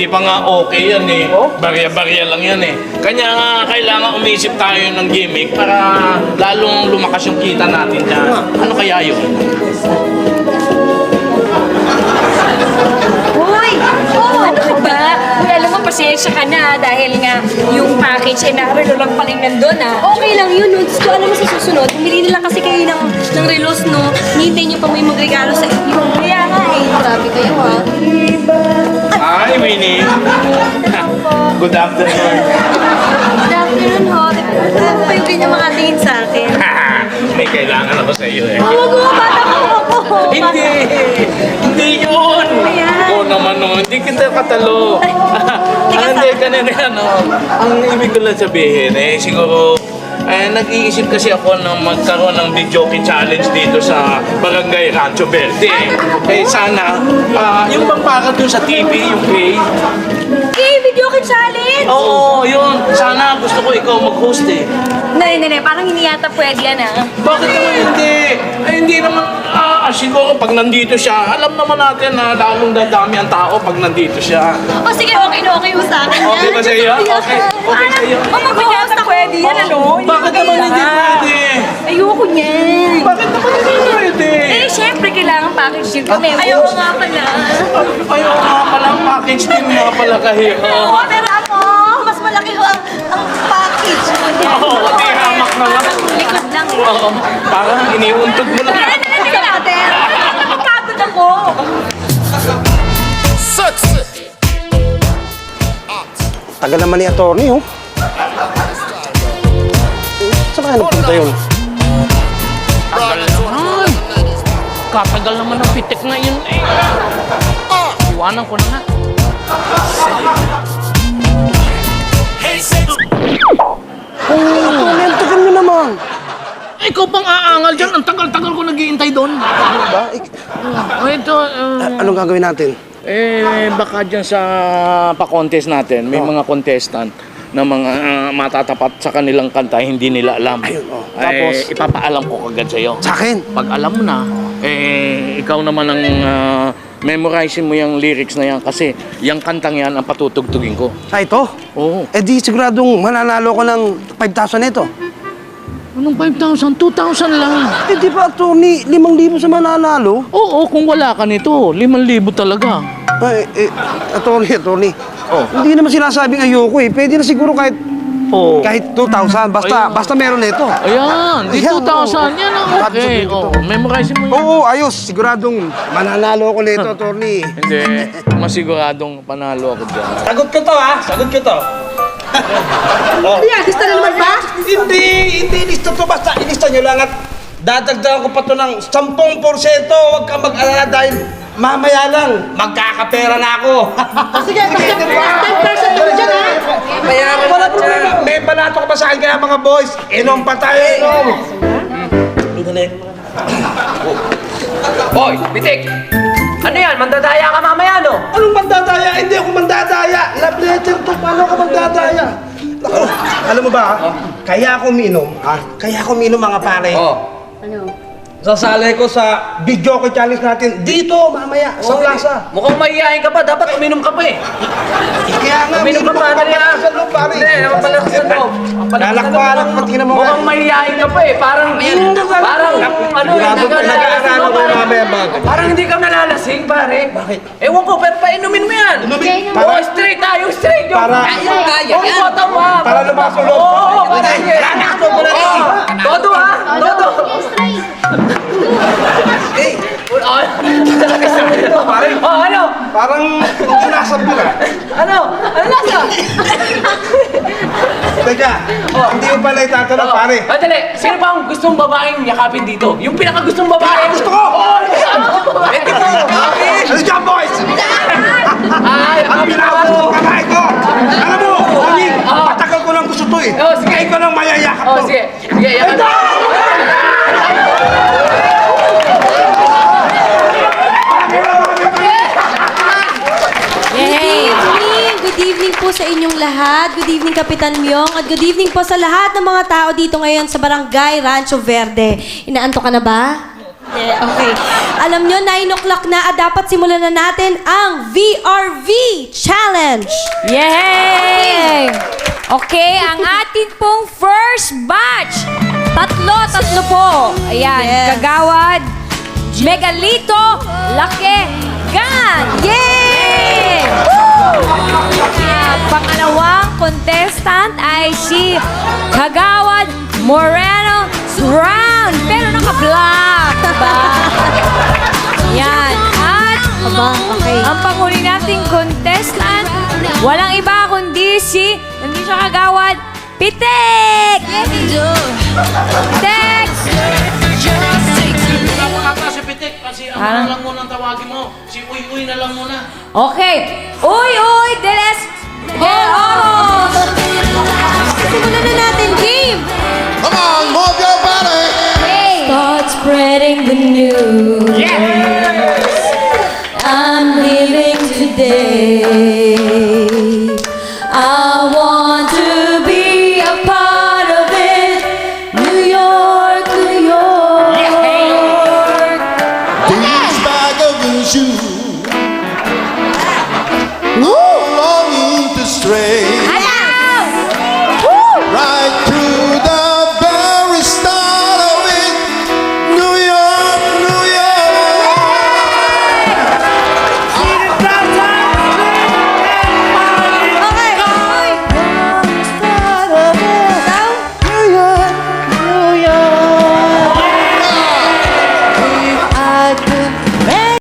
hindi pa nga okay yan eh. Barya-barya lang yan eh. Kanya nga kailangan umisip tayo ng gimmick para lalong lumakas yung kita natin dyan. Ano kaya yun? Hoy! Oh, ano ka ba? Uy, alam mo, pasensya ka na dahil nga yung package ay nakarelo lang paling nandun Okay lang yun, no? Gusto alam mo sa susunod, bumili na lang kasi kayo ng relos, no? Hintay niyo pa may magregalo sa inyo. Kaya nga eh, grabe kayo ha. Hi, Winnie. Good afternoon. Good afternoon, ho. Alam mo pa yung ganyan mga tingin sa akin. May kailangan ako sa iyo eh. Wag mo, bata ko ako. Hindi! Hindi yun! Ayan. Oo naman no, hindi kita katalo. Hindi ka na ano. Ang ibig ko lang sabihin eh, siguro nag-iisip kasi ako na magkaroon ng videoke challenge dito sa Barangay Rancho Verde. Eh sana, yung pampakat dun sa TV, yung pay. Okay, video ka challenge! Oo, yun. Sana gusto ko ikaw mag-host eh. Nene, parang hindi yata pwede yan ah. Bakit naman hindi? Ay, hindi naman, siguro pag nandito siya, alam naman natin na lalong dadami ang tao pag nandito siya. O sige, okay na okay mo sa akin yan. Okay ba sa iyo? Okay. Okay sa iyo. O mag-host ako. Pwede yan, ano? Bakit naman hindi pwede? Ayoko niyan. Bakit naman hindi pwede? Eh, syempre, kailangan package din kami. Ayoko nga pala. Ayaw nga pala ang package din nga pala kayo. Oo, pero ako, mas malaki ho ang package. Oo, di hamak na lang. Likod lang eh. Oo, parang iniuntog mo lang. Tingnan natin. Pagkagod ako. Tagal naman ni attorney, oh. Saan kaya nagpunta yun? Tagal naman. Katagal naman ang pitik na yun eh. Iwanan ko na nga. Attorney, ang tagal nyo naman. Ikaw pang aangal dyan. Ang tagal-tagal ko naghihintay doon. Ba? Ito, Anong gagawin natin? baka dyan sa pa-contest natin, may mga contestant na mga matatapat sa kanilang kanta, hindi nila alam. Ayun, oh. Tapos? Ipapaalam ko kagad sa'yo. Sa akin? Pag alam mo na, ikaw naman ang memorizing mo yung lyrics na yan kasi yung kantang yan ang patutugtugin ko. Ito? Oo. Eh di siguradong mananalo ko ng 5,000 nito. Anong 5,000? 2,000 lang. Eh di ba, attorney, 5,000 sa mananalo? Oo, kung wala ka nito, 5,000 talaga. Attorney. Oh. Hindi naman sinasabing ayoko eh. Pwede na siguro kahit Oo. kahit 2,000. Basta meron nito. Ayan, di Ayan, 2,000. Yan ang okay. Absolute ito. Oh, memorizing mo yan. Oo, ayos. Siguradong mananalo ko nito, attorney. Hindi, masiguradong panalo ako dyan. Sagot ko to ha, sagot ko to. Ano yan? Gusto na naman ba? Hindi lista to, basta ilista nyo lang at dadagdagan ko pa to ng 10%. Huwag kang mag-alala dahil mamaya lang, magkakapera na ako. Sige, basta 10% naman dyan ha. Wala problema. May balato ka pa sa akin kaya mga boys, inom pa tayo, inom. Hoy, Bitik! Ano yan? Mandadaya ka mamaya, no? Anong mandadaya? Hindi ako mandadaya. Love letter to. Paano ka mandadaya? Ako, alam mo ba, kaya ako uminom, kaya ako uminom mga pare. Oh. Sasali ko sa video challenge natin dito mamaya sa plaza. Mukhang mahihayin ka pa. Dapat uminom ka pa eh. Kaya nga, Uminom ka pa, ako dali ah. sa loob, pare. Hindi, naman pala sa loob. Lalakparan mo, tingnan mo nga. Mukhang mahihayin ka pa eh. Parang, Sigurado pa, nag-aaralo ko mamaya bago. Parang hindi ka nalalasing, pare. Bakit? Ewan ko, pero painumin mo yan. Inumin. Oh, straight tayo, straight. Yung Para- Oh, bota mo ha. Para lumakas ang loob. Oo, para Todo ha, todo. Eh, Pare. Oh, ano? parang unasap ko na. Ano? Ano lasa? Teka, hindi ko pala itatanong, pare. Dali, sino ba ang gustong babaeng yakapin dito? Yung pinakagustong babae. Gusto ko! Pwede ko! Ano dyan, boys? Ay, Ang pinakagusto ng kamay ko! Alam mo, Oling, patagal ko lang gusto to eh. Oh, sige. Kaya ko lang mayayakap Oh, to. sige. Sige, yakan. Good evening po sa inyong lahat. Good evening, Kapitan Myong. At good evening po sa lahat ng mga tao dito ngayon sa Barangay Rancho Verde. Inaanto ka na ba? Okay. Alam nyo, 9 o'clock na at dapat simulan na natin ang VRV Challenge. Yay! Okay, ang atin pong first batch. Tatlo po. Ayan, Yes. Kagawad, Megalito, Laki, Gan. Yay! At pangalawang contestant ay si Kagawad Moreno Round. Pero naka-black, diba? Yan. At okay. ang panghuli nating contestant, walang iba kundi si, hindi siya Kagawad, Pitek! Pitek! Wala pa ata si Pitik kasi ano na lang muna ang tawagin mo. Si Uy Uy na lang muna. Okay. Uy, Deles! Oros! Simulan na natin, game! Come on, move your body! Start spreading the news.